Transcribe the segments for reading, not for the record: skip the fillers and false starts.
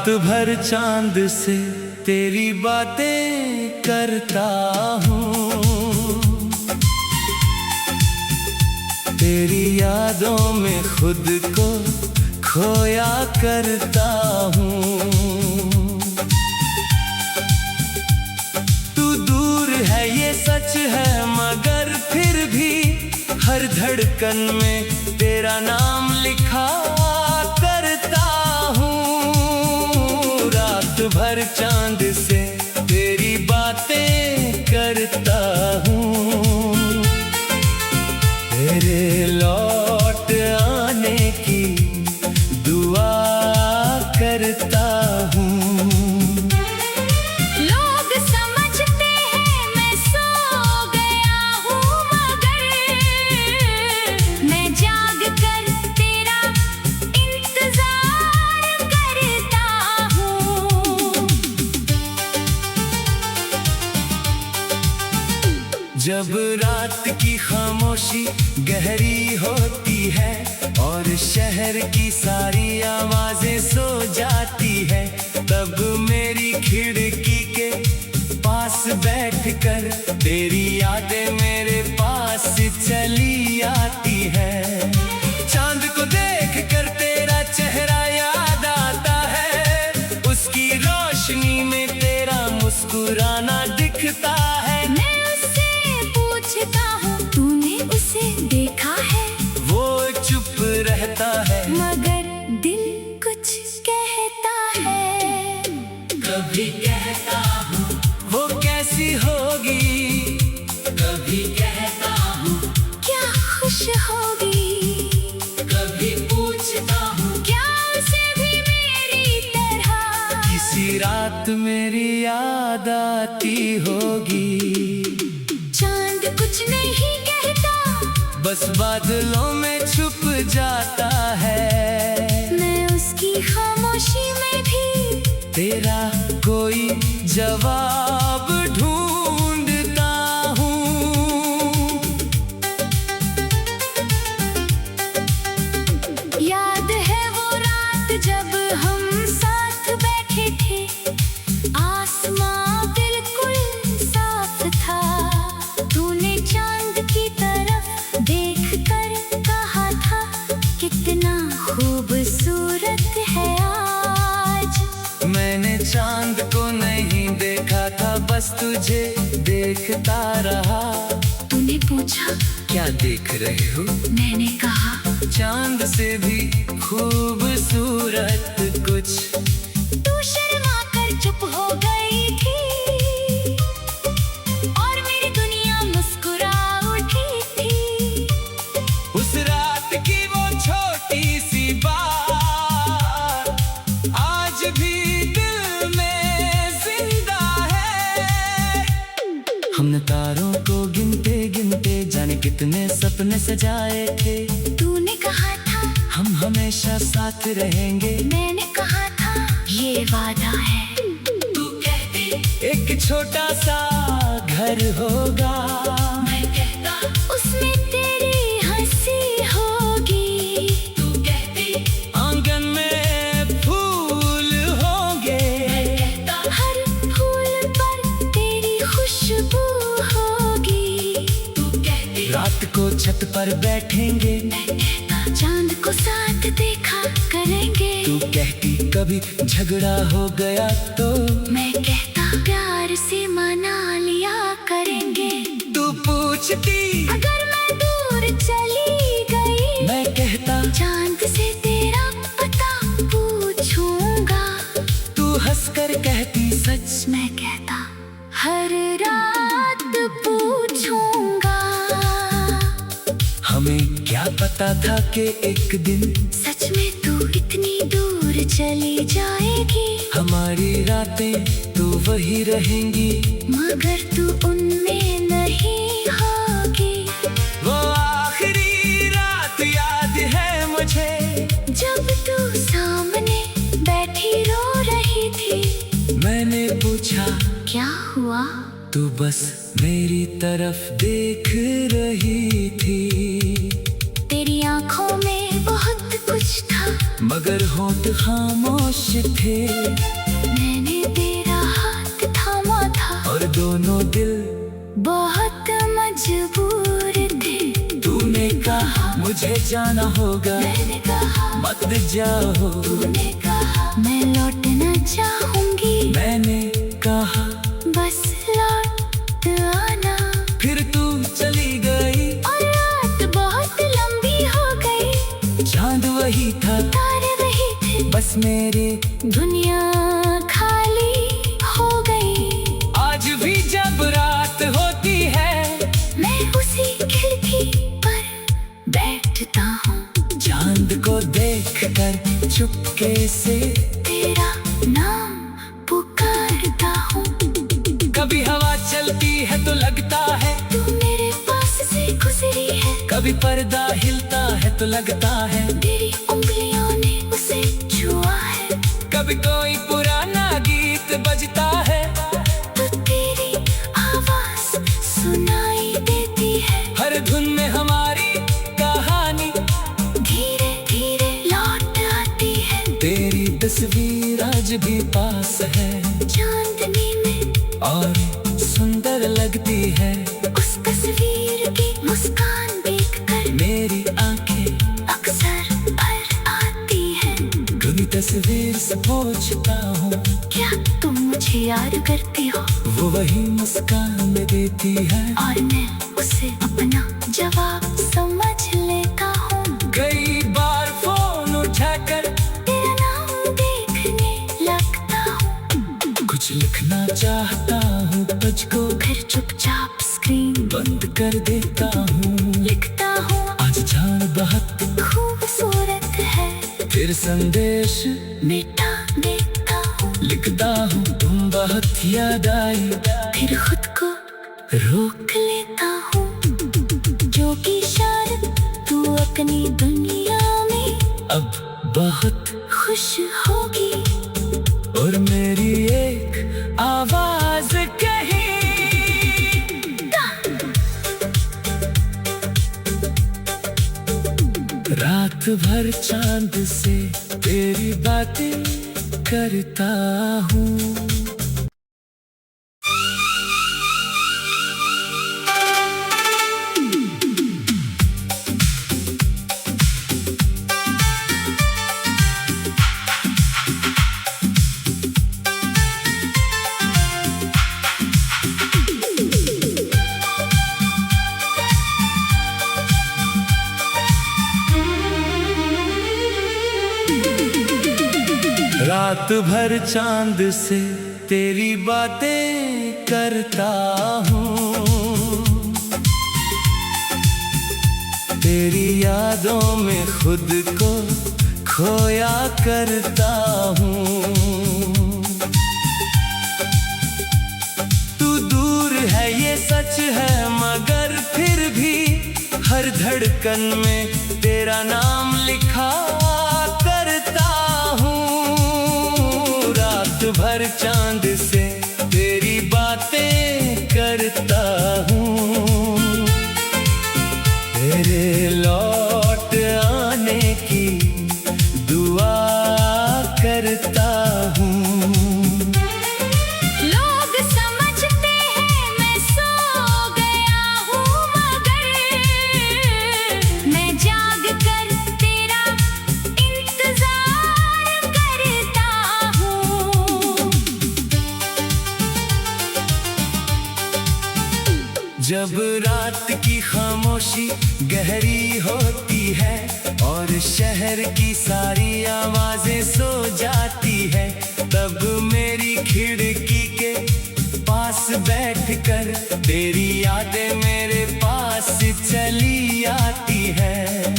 रात भर चांद से तेरी बातें करता हूँ, तेरी यादों में खुद को खोया करता हूँ। तू दूर है ये सच है, मगर फिर भी हर धड़कन में तेरा नाम लिखा करता हूँ। रात भर चांद से तेरी बातें करता हूँ, तेरे लौट आने की दुआ करता हूँ। लोग समझते हैं मैं सो गया हूँ, मगर मैं जाग कर तेरा इंतजार करता हूँ। जब रात की खामोशी गहरी होती है और शहर की सारी आवाजें सो जाती है, तब मेरी खिड़की के पास बैठकर तेरी यादें मेरे पास चली आती है। चांद को देखकर तेरा चेहरा याद आता है, उसकी रोशनी में तेरा मुस्कुराना दिखता है। मैं उससे पूछता हूँ तूने उसे देखा है, वो चुप रहता है मगर दिल कुछ कहता है। कभी कहता हूँ वो कैसी होगी, कभी कहता हूँ क्या खुश होगी, कभी पूछता हूँ क्या उसे भी मेरी तरह किसी रात मेरी याद आती होगी। चांद कुछ नहीं कहता, बस बादलों में छुप जाता है। मैं उसकी खामोशी में भी तेरा कोई जवाब ढूंढता हूँ। याद है वो रात जब हम साथ बैठे थे, आसमां बिल्कुल साफ था। तूने चांद की तरफ देखकर कहा था कितना खूबसूरत है आज। मैंने चांद को नहीं देखा था, बस तुझे देखता रहा। तूने पूछा क्या देख रहे हो, मैंने कहा चांद से भी खूबसूरत कुछ। तू शर्मा कर चुप हो गई थी और मेरी दुनिया मुस्कुरा उठी थी। उस रात की वो छोटी सी बात आज भी दिल में जिंदा है। हमने तारों को गिनते गिनते जाने कितने सपने सजाए थे। तूने कहा था हम हमेशा साथ रहेंगे, मैंने कहा था ये वादा है। तू कहती एक छोटा सा घर होगा, मैं कहता उसमें तेरी हंसी होगी। तू कहती आंगन में फूल होंगे, मैं कहता हर फूल पर तेरी खुशबू होगी। तू कहती रात को छत पर बैठेंगे, मैं कहता चांद को साथ देखा करेंगे। तू कहती कभी झगड़ा हो गया तो, मैं कहता प्यार से मना लिया करेंगे। तू पूछती अगर मैं दूर चली गई, मैं कहता चांद से तेरा पता पूछूंगा। तू हंसकर कहती सच, मैं कहता हर रात पूछूंगा। हमें क्या पता था कि एक दिन सच में तू इतनी दूर चली जाएगी, हमारी रातें तो वही रहेंगी, मगर तू उनमें नहीं होगी। वो आखिरी रात याद है मुझे, जब तू सामने बैठी रो रही थी, मैंने पूछा क्या हुआ, तू बस मेरी तरफ देख रही थी। तेरी आंखों में बहुत कुछ था, मगर होठ खामोश थे। मैंने तेरा हाथ थामा था और दोनों दिल बहुत मजबूर थे। तूने कहा मुझे जाना होगा, मैंने कहा मत जाओ। तूने कहा मैं लौटना चाहूंगी। मैंने कहा बस लौट आना। फिर तू चली गई और रात बहुत लंबी हो गई। चांद वही था, तारे वही थे, बस मेरे दुनिया खाली हो गई। आज भी जब रात होती है मैं उसी खिड़की पर बैठता हूँ। चांद को देखकर चुपके से तेरा नाम पुकारता हूँ। कभी हवा चलती है तो लगता है तू मेरे पास से गुजरी है। कभी पर्दा हिलता है तो लगता है तेरी उंगलियों ने उसे छुआ है। कभी कोई पुराना गीत बजता है तो तेरी आवाज सुनाई देती है। हर धुन में हमारी कहानी धीरे धीरे लौट आती है। तेरी तस्वीर आज भी पास है चांदनी में और सुंदर लगती है। उस तस्वीर की मुस्कान देखकर मेरी आंखें अक्सर भर आती है। कभी तस्वीर से पूछता हूँ क्या तुम मुझे याद करती हो? वो वही मुस्कान में देती है और मैं उसे अपना जवाब समझ लेता हूँ। कई बार फोन उठाकर तेरा नाम देखने लगता हूँ। कुछ लिखना चाहता हूँ तुझको, फिर चुपचाप स्क्रीन बंद कर देता हूँ। लिखता हूँ आज चांद बहुत खूबसूरत है। फिर संदेश मिटा देता हूँ। लिखता हूँ तुम बहुत याद आई। फिर खुद को रोक लेता हूँ। जो कि शायद तू अपनी दुनिया में अब बहुत खुश होगी। और मेरी एक आवाज कही रात भर चांद से तेरी बातें करता हूँ। रात भर चांद से तेरी बातें करता हूँ। तेरी यादों में खुद को खोया करता हूँ। तू दूर है ये सच है, मगर फिर भी हर धड़कन में तेरा नाम लिखा करता हूँ। रात भर चांद से तेरी बातें करता हूँ। तेरे लौट आने की दुआ करता हूँ। लोग समझते हैं मैं सो गया हूँ, मगर मैं जाग कर तेरा इंतजार करता हूँ। जब रात की खामोशी गहरी होती है और शहर की सारी आवाजें सो जाती है, तब मेरी खिड़की के पास बैठकर तेरी यादें मेरे पास चली आती है।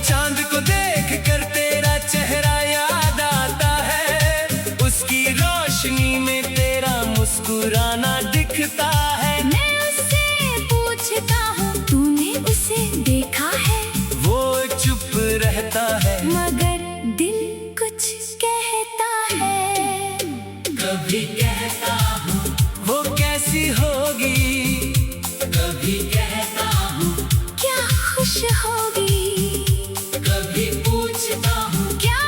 चांद को देखकर तेरा चेहरा याद आता है, उसकी रोशनी में तेरा मुस्कुराना दिखता है। मैं उससे पूछता हूँ तूने उसे देखा है? वो चुप रहता है, मगर दिल कुछ कहता है। कभी कहता हूँ वो कैसी होगी, कभी कहता हूँ क्या खुश होगी? कभी पूछता हूँ क्या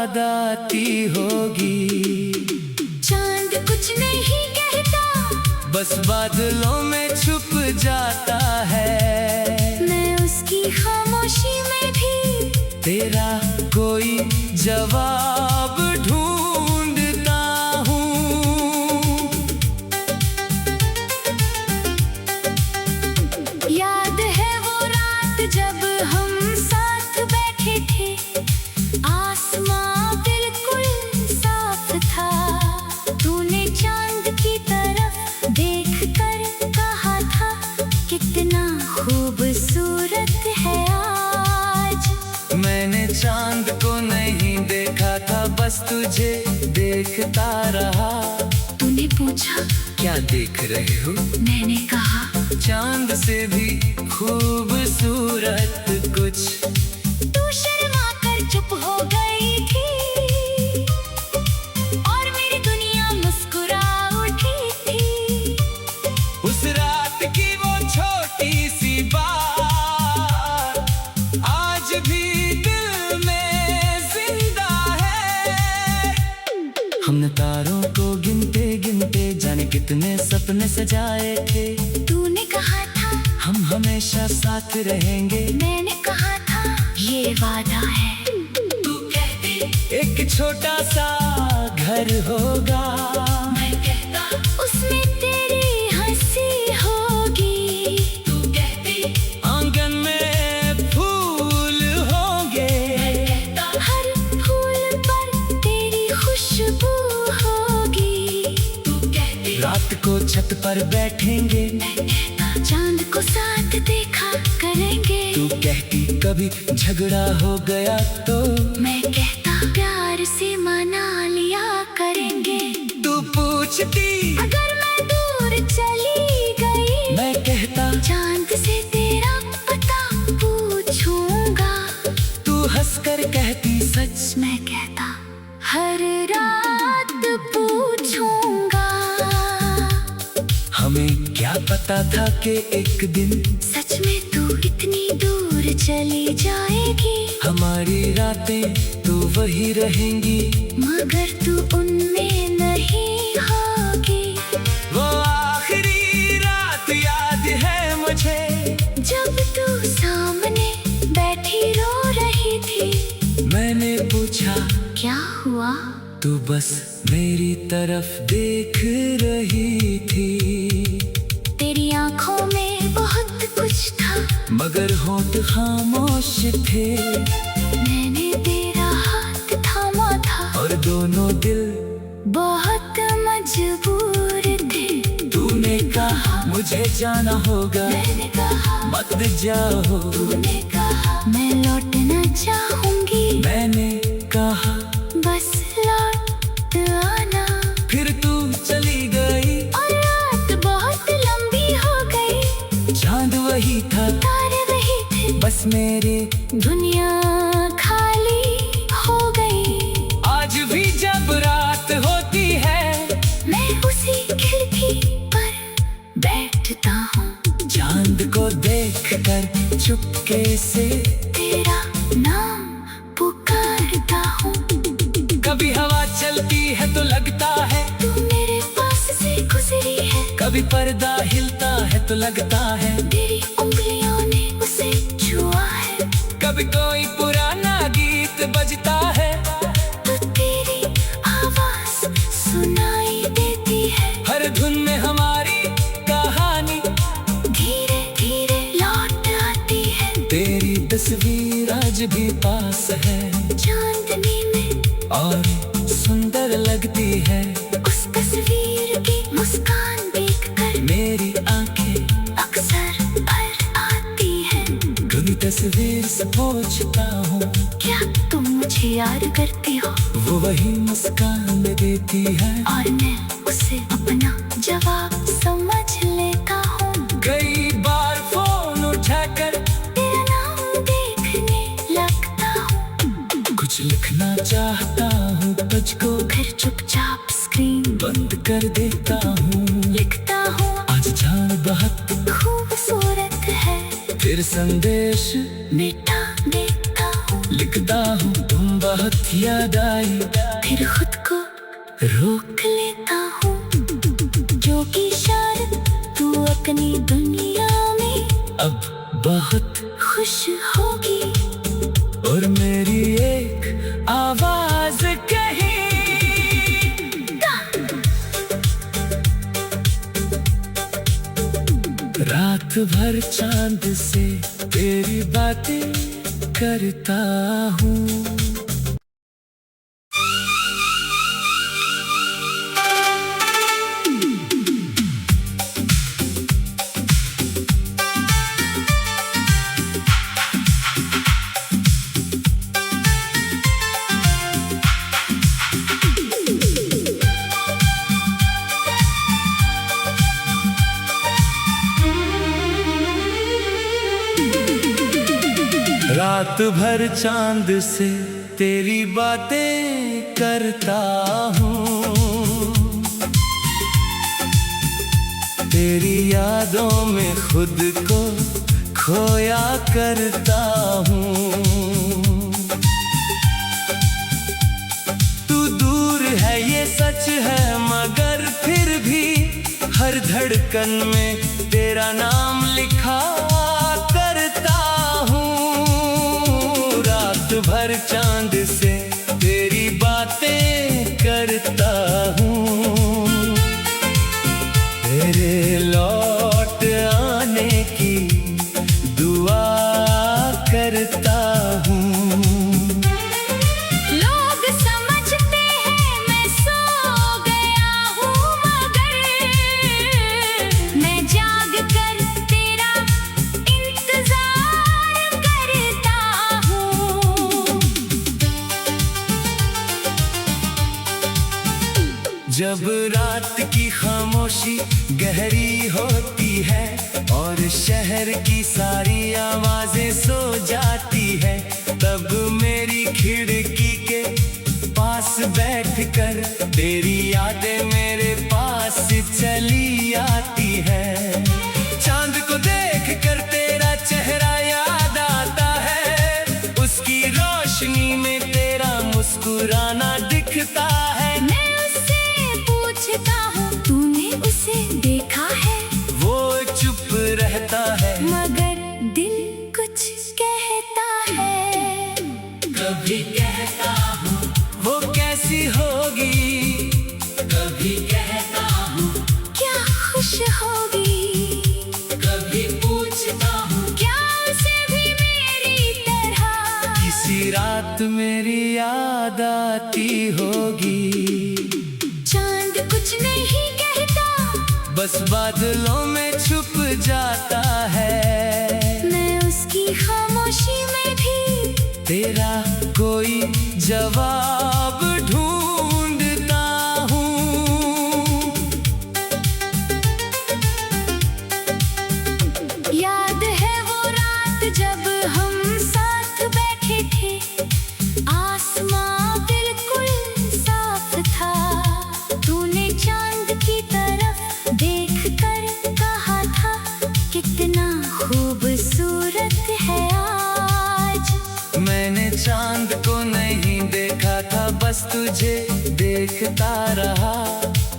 याद आती होगी। चांद कुछ नहीं कहता, बस बादलों में छुप जाता है। मैं उसकी खामोशी में भी तेरा कोई जवाब ढूंढता हूँ। याद है वो रात जब हम साथ बैठे थे, आसमां बिल्कुल साफ था। तूने चांद की तरफ देखकर कहा था, कितना खूबसूरत है आज। मैंने चांद को नहीं देखा था, बस तुझे देखता रहा। तूने पूछा क्या देख रहे हो? मैंने कहा चांद से भी खूबसूरत कुछ। तू शर्मा कर चुप हो गई थी और मेरी दुनिया मुस्कुरा उठी थी। उस रात की वो छोटी सी बात आज भी दिल में जिंदा है। हमने तारों को गिनते गिनते जाने कितने सपने सजाए थे। तूने कहा था हम हमेशा साथ रहेंगे। मैंने कहा था ये वादा है। तू कहती एक छोटा सा घर होगा, मैं कहता उसमें तेरी हंसी होगी। तू कहती आंगन में फूल होंगे, मैं कहता हर फूल पर तेरी खुशबू होगी। तू कहती रात को छत पर बैठेंगे। मैं कहता चांद को साथ देखा करेंगे। तू कहती कभी झगड़ा हो गया तो मैं कहता प्यार से मना लिया करेंगे। तू पूछती अगर मैं दूर चली गई, मैं कहता चांद से तेरा पता पूछूंगा। तू हंसकर कहती सच। मैं कहता हर रात पूछूंगा। हमें क्या पता था कि एक दिन सच में तू इतनी दूर चली जाएगी, हमारी रातें तो वही रहेंगी, मगर तू उनमें नहीं होगी। वो आखिरी रात याद है मुझे, जब तू सामने बैठी रो रही थी। मैंने पूछा क्या हुआ? तू बस मेरी तरफ देख रही थी। तेरी आंखों में बहुत कुछ था, मगर होठ खामोश थे। मैंने तेरा हाथ थामा था और दोनों दिल बहुत मजबूर थे। तूने कहा मुझे जाना होगा, मैंने कहा मत जाओ। तूने कहा मैं लौटना चाहूंगी। मैंने कहा बस लौट आना। फिर तू चली गई और रात बहुत लंबी हो गई। चांद वही था, तारे वही थे, बस मेरी दुनिया खाली हो गई। आज भी जब रात होती है, मैं उसी खिड़की पर बैठता हूँ। चांद को देखकर चुपके से तेरा नाम पुकारता हूँ। कभी हवा चलती है तो लगता है तू मेरे पास से गुजरी है। कभी पर्दा हिलता है तो लगता है तेरी उंगलियों ने उसे छुआ है। कभी कोई पुराना गीत बजता है तो तेरी आवाज सुनाई देती है। हर धुन में हमारी कहानी धीरे धीरे लौट आती है। तेरी तस्वीर आज भी पास है चांदनी में और सुंदर लगती है। उस तस्वीर की मुस्कान देखकर मेरी आंखें अक्सर भर आती हैं। धुनी तस्वीर से पूछता हूँ, क्या तुम मुझे याद करती हो? वो वही मुस्कान देती है और मैं उसे अपना जवाब समझ लेता हूँ। कई बार फोन उठाकर तेरा नाम देखने लगता हूँ। कुछ लिखना चाहता हूँ तुझको, फिर चुपचाप स्क्रीन बंद कर देता हूँ। लिखता हूँ आज चांद बहुत खूबसूरत है। फिर संदेश मिटा देता हूँ। लिखता हूँ तुम बहुत याद आई, फिर खुद को रोक लेता हूँ। जो कि शायद तू अपनी दुनिया में अब बहुत खुश होगी। और मेरी एक आवाज कही, रात भर चांद से तेरी बातें करता हूँ। रात भर चांद से तेरी बातें करता हूँ। तेरी यादों में खुद को खोया करता हूँ। तू दूर है ये सच है, मगर फिर भी हर धड़कन में तेरा नाम लिखा करता हूँ। रात भर चांद से तेरी बातें करता हूँ। तेरे लौट आने की दुआ करता हूँ। लोग समझते हैं मैं सो गया हूँ, मगर मैं जाग कर तेरा इंतजार करता हूँ। जब रात की खामोशी गहरी होती है और शहर की सारी आवाजें सो जाती है, तब मेरी खिड़की के पास बैठकर तेरी यादें मेरे पास चली आती है। चांद को देखकर तेरा चेहरा याद आता है, उसकी रोशनी में तेरा मुस्कुराना दिखता है। मैं उससे पूछता हूँ तूने उसे देखा है, वो चुप रहता है, मगर दिल कुछ कहता है। कभी कहता हूँ वो कैसी होगी, कभी कहता हूँ क्या खुश होगी, कभी पूछता हूँ क्या उसे भी मेरी तरह किसी रात मेरी याद आती होगी। चांद कुछ नहीं कहता, बस बादलों में छुप जाता है। मैं उसकी खामोशी में भी तेरा कोई जवाब ढूंढता हूँ। याद है वो रात जब हम साथ बैठे थे, आसमां बिल्कुल साफ था। तूने चांद की तरफ देखकर कहा था कितना खूबसूरत है आज। मैंने चांद को नहीं देखा था, बस तुझे देखता रहा।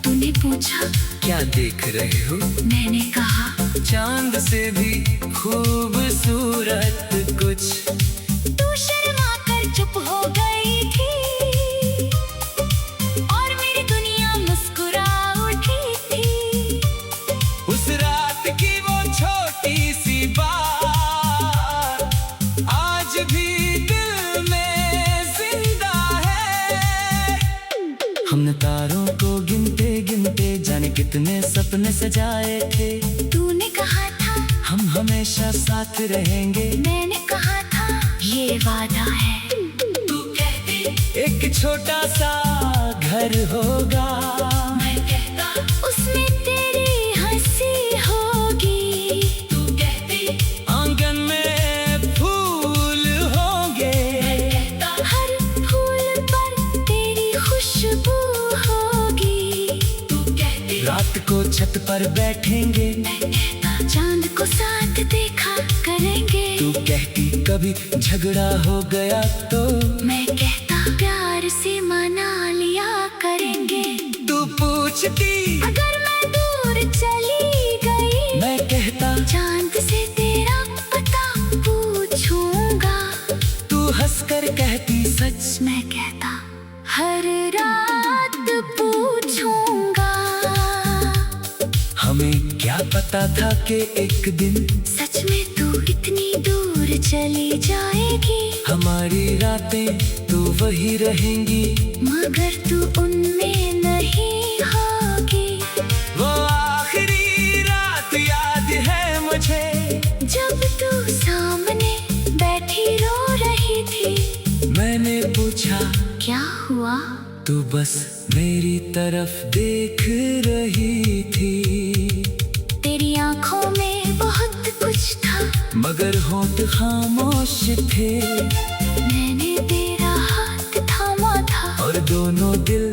तूने पूछा क्या देख रहे हो, मैंने कहा चांद से भी खूबसूरत कुछ। तू शर्मा कर चुप हो गई थी और मेरी दुनिया मुस्कुरा उठी थी। उस रात की वो छोटी सी बात आज भी दिल में जिंदा है। हमने तारों को गिनते गिनते जाने कितने सपने सजाए थे। तूने कहा था हम हमेशा साथ रहेंगे, मैंने कहा था ये वादा है। तू कहती एक छोटा सा घर होगा, मैं कहता उसमें तेरी हंसी होगी। तू कहती आंगन में फूल होंगे, मैं कहता हर फूल पर तेरी खुशबू होगी। तू कहती रात को छत पर बैठेंगे, मैं कहता चांद को साथ देखा करेंगे। तू कहती कभी झगड़ा हो गया तो मैं कहता प्यार से मना लिया करेंगे। तू पूछती अगर मैं दूर चली गई, मैं कहता चांद से तेरा पता पूछूंगा। तू हंसकर कहती सच, मैं कहता हर रात पूछूंगा। हमें क्या पता था कि एक दिन सच में तू इतनी दूर चली जाएगी। हमारी रातें तो वही रहेंगी, मगर तू उनमें नहीं होगी। वो आखिरी रात याद है मुझे, जब तू सामने बैठी रो रही थी। मैंने पूछा क्या हुआ? तू बस मेरी तरफ देख रही थी। तेरी आंखों में बहुत कुछ था, मगर होंठ खामोश थे। मैंने तेरा हाथ थामा था, और दोनों दिल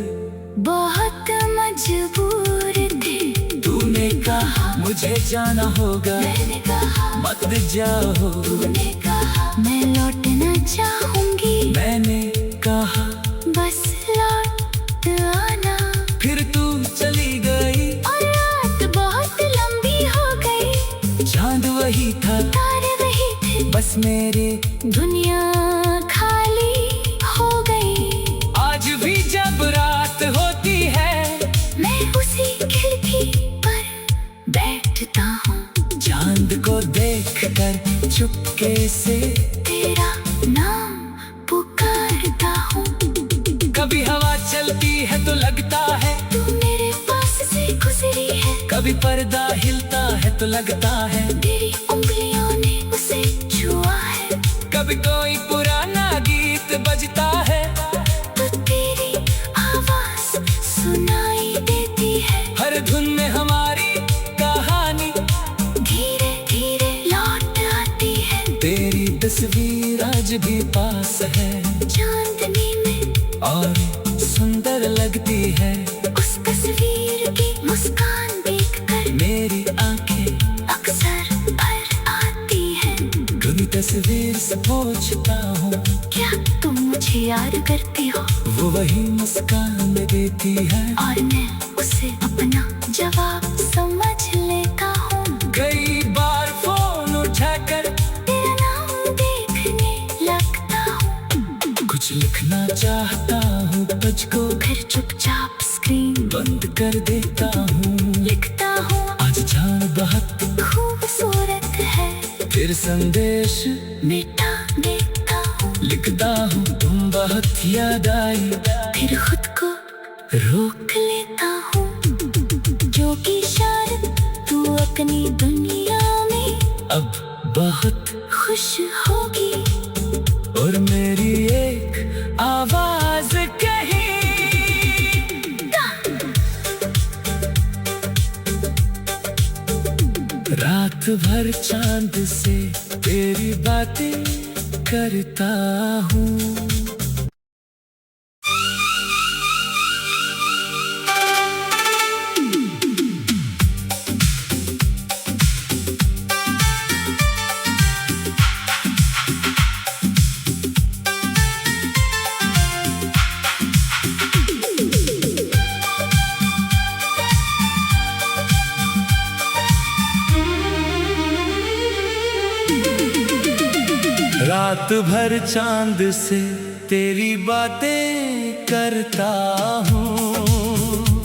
बहुत मजबूर थे। तूने कहा मुझे जाना होगा, मैंने कहा मत जाओ। तूने कहा मैं लौटना चाहूंगी। मैंने कहा बस लौट आना। फिर तू चली गई और रात बहुत लंबी हो गई। चांद वही था, तारे वही थे, बस मेरे दुनिया खाली हो गई। आज भी जब रात होती है, मैं उसी खिड़की पर बैठता हूँ। चांद को देखकर चुपके से तेरा नाम पुकारता हूँ। कभी हवा चलती है तो लगता है तू मेरे पास से गुजरी है। कभी पर्दा हिलता है तो लगता है तेरी उंगलियों ने उसे छुआ है। कभी कोई पुराना गीत बजता है, तो तेरी आवाज सुनाई देती है। हर धुन में हमारी कहानी धीरे धीरे लौट आती है। तेरी तस्वीर आज भी पास है, चांदनी में और सुंदर लगती है। उस तस्वीर की मुस्कान देखकर मेरी आंखें अक्सर भर आती हैं। कभी तस्वीर से पूछता हूँ, क्या तुम मुझे याद करती हो? वो वही मुस्कान देती है। और मैं उसे अपना जवाब समझ लेता हूँ। कई बार फोन उठाकर तेरा नाम देखने लगता हूँ। कुछ लिखना चाहता हूँ तुझको, फिर चुपचाप स्क्रीन बंद कर देता हूँ। लिखता हूँ आज जान बहुत खूबसूरत है। फिर संदेश मिटा देता हूँ। लिखता हूँ तुम बहुत याद आई। फिर खुद को रोक लेता हूँ, जो कि शायद तू अपनी दुनिया में अब बहुत खुश होगी। और मेरी एक आवाज कही, रात भर चांद से तेरी बातें करता हूँ। रात भर चांद से तेरी बातें करता हूँ।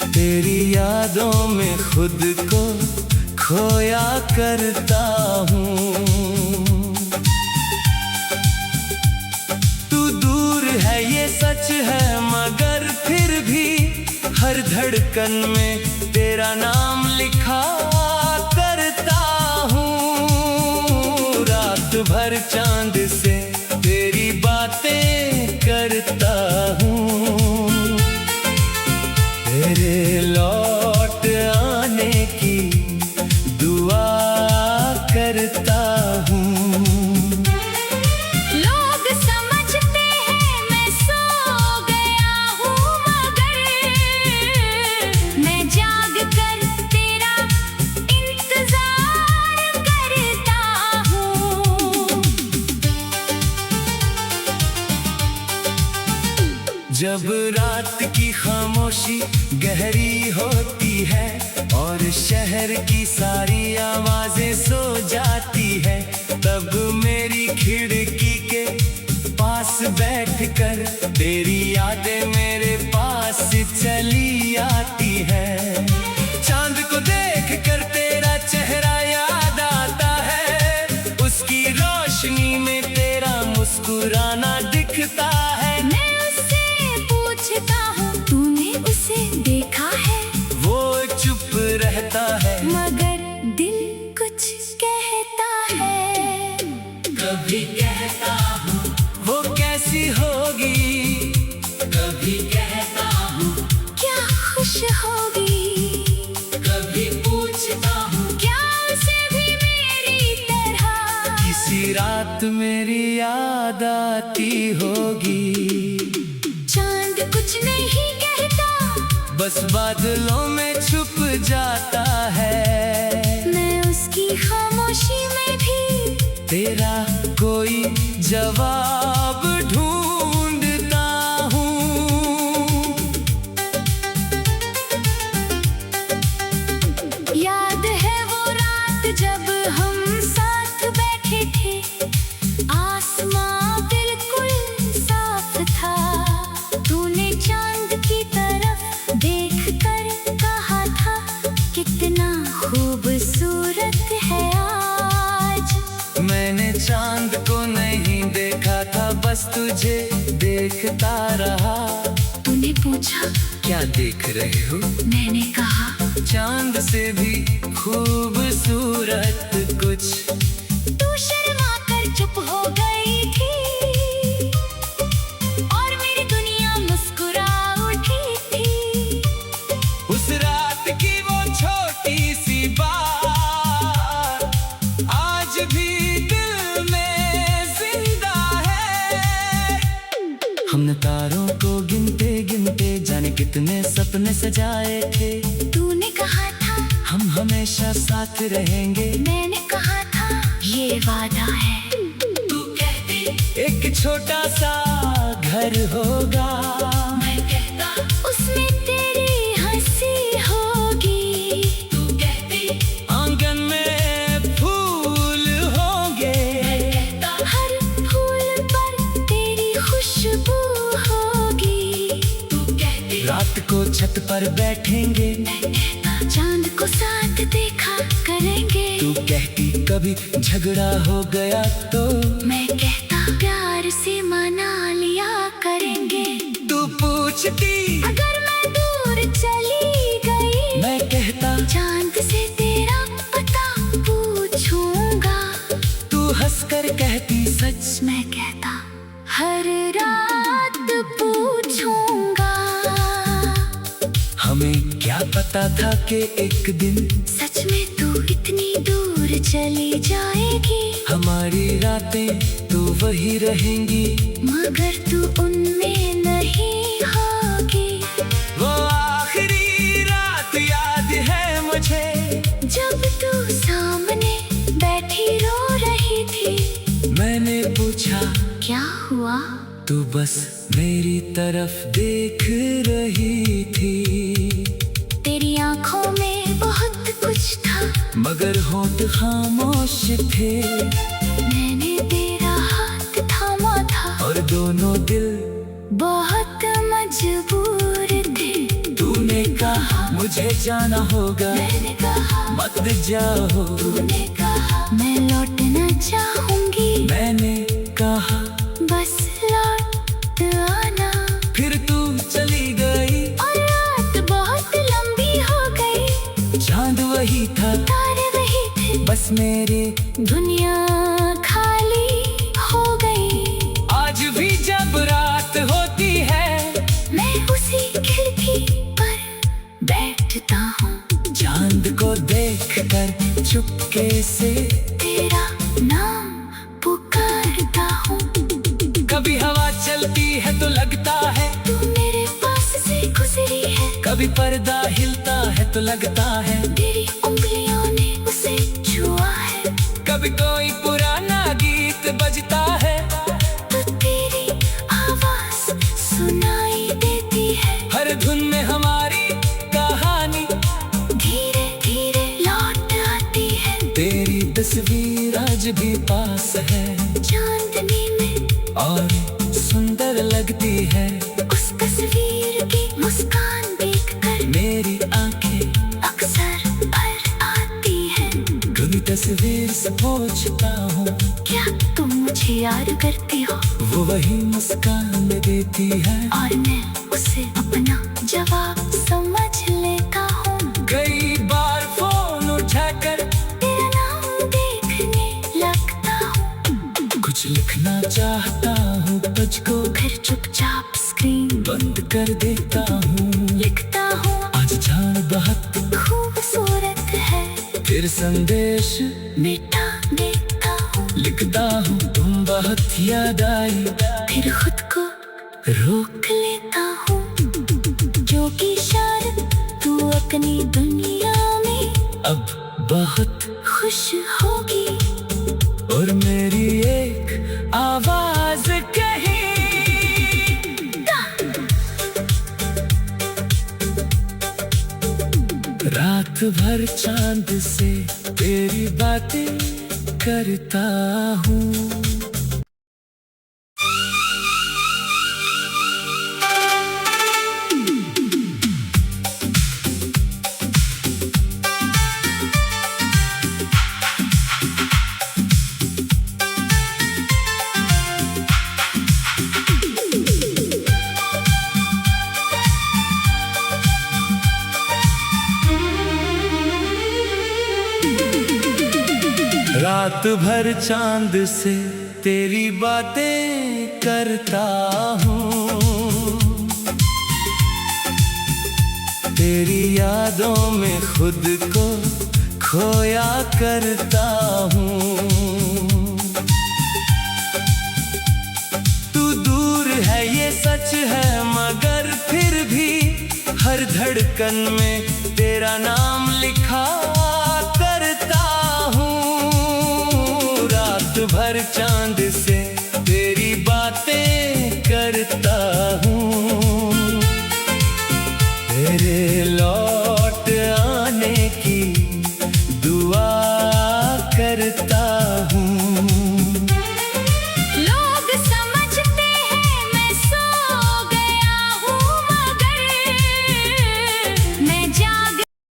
तेरी यादों में खुद को खोया करता हूँ। तू दूर है ये सच है, मगर फिर भी हर धड़कन में तेरा नाम लिखा करता हूँ। रात भर चांद से तेरी बातें करता हूँ। तेरे लौट आने की दुआ करता हूँ। लोग समझते हैं मैं सो गया हूँ, मगर मैं जाग कर तेरा जब रात की खामोशी गहरी होती है और शहर की सारी आवाजें सो जाती है, तब मेरी खिड़की के पास बैठकर तेरी यादें मेरे पास चली आती है। चांद को देखकर तेरा चेहरा याद आता है, उसकी रोशनी में तेरा मुस्कुराना दिखता है। मैं उससे पूछता हूँ तूने उसे देखा है, वो चुप रहता है मगर दिल कुछ कहता है। कभी कहता हूँ वो कैसी होगी, कभी कहता हूँ क्या खुश होगी, कभी पूछता हूँ क्या उसे भी मेरी तरह किसी रात मेरी याद आती होगी। चांद कुछ नहीं कहता, बस बादलों में छुप जाता है। मैं उसकी खामोशी में भी तेरा कोई जवाब ढूंढता हूँ। याद है वो रात जब हम साथ बैठे थे, आसमां बिल्कुल साफ था। तूने चांद की तरफ देखकर कहा था कितना खूबसूरत है आज। मैंने चांद को नहीं देखा था, बस तुझे देखता रहा। तूने पूछा क्या देख रहे हो, मैंने कहा चांद से भी खूबसूरत कुछ। तू शर्मा कर चुप हो गई थी और मेरी दुनिया मुस्कुरा उठी थी। उस रात की वो छोटी सी बात आज भी दिल में जिंदा है। हमने तारों को गिनते गिनते जाने कितने सपने सजाए थे। तूने कहा था हम हमेशा साथ रहेंगे, मैंने कहा था ये वादा है। तू कहती एक छोटा सा घर होगा, मैं कहता उसमें तेरी हंसी होगी। तू कहती आंगन में फूल होंगे, मैं कहता हर फूल पर तेरी खुशबू होगी। तू कहती रात को छत पर बैठेंगे, मैं कहता चांद को साथ देखा करेंगे। तू कहती कभी झगड़ा हो गया तो, मैं कहता प्यार से मना लिया करेंगे। तू पूछती अगर मैं दूर चली गई, मैं कहता चांद से तेरा पता पूछूंगा। तू हंसकर कहती सच, मैं कहता हर रात पूछूंगा। हमें क्या पता था कि एक दिन सच में तू इतनी दूर चली जाएगी, हमारी रातें तो वही रहेंगी, मगर तू उनमें नहीं होगी। वो आखिरी रात याद है मुझे, जब तू सामने बैठी रो रही थी, मैंने पूछा क्या हुआ? तू बस मेरी तरफ देख रही थी। तेरी आंखों में बहुत कुछ था, मगर होंठ खामोश थे, मैंने तेरा हाथ थामा था और दोनों दिल बहुत मजबूर थे। तूने कहा मुझे जाना होगा, मैंने कहा मत जाओ। तूने कहा मैं लौटना चाहूंगी, मैंने कहा बस लौट आना। फिर तू चली गई और रात बहुत लंबी हो गई, चांद वही था, तारे वही थे, बस मेरे दुनिया खाली हो गई। आज भी जब रात होती है, मैं उसी खिड़की पर बैठता हूँ, चांद को देखकर चुपके से तेरा नाम पुकारता हूँ। कभी हवा चलती है तो लगता है तू मेरे पास से गुजरी है, कभी पर्दा हिलता है तो लगता है तेरी उंगलियों ने उसे छुआ है। कभी कोई पुराना गीत बजता है तो तेरी आवाज सुनाई सूरज भी पास है, चांदनी में और सुंदर लगती है। उस तस्वीर की मुस्कान देखकर मेरी आंखें अक्सर भर आती हैं। कभी तस्वीर से पूछता हूँ, क्या तुम मुझे याद करती हो? वो वही मुस्कान देती है, और मैं उसे अपना जवाब समझ लेता हूँ। कई बार फोन उठाकर तेरा नाम देखने लगता हूँ। कुछ लिखना चाहता हूँ तुझको, फिर चुपचाप स्क्रीन बंद कर देता हूँ। लिखता हूँ, आज चांद बहुत खूबसूरत है। फिर संदेश मिटा देता हूँ, लिखता हूँ, तुम बहुत याद आई। फिर खुद को रोक लेता हूँ, जो कि शायद तू अपनी दुनिया में अब बहुत खुश होगी। और मेरी एक आवाज कही, रात भर चांद से तेरी बातें करता हूँ। रात भर चांद से तेरी बातें करता हूँ, तेरी यादों में खुद को खोया करता हूँ। तू दूर है ये सच है, मगर फिर भी हर धड़कन में तेरा नाम लिखा करता हूँ। रात भर चांद से तेरी बातें करता हूँ, तेरे लौट आने की दुआ करता हूँ।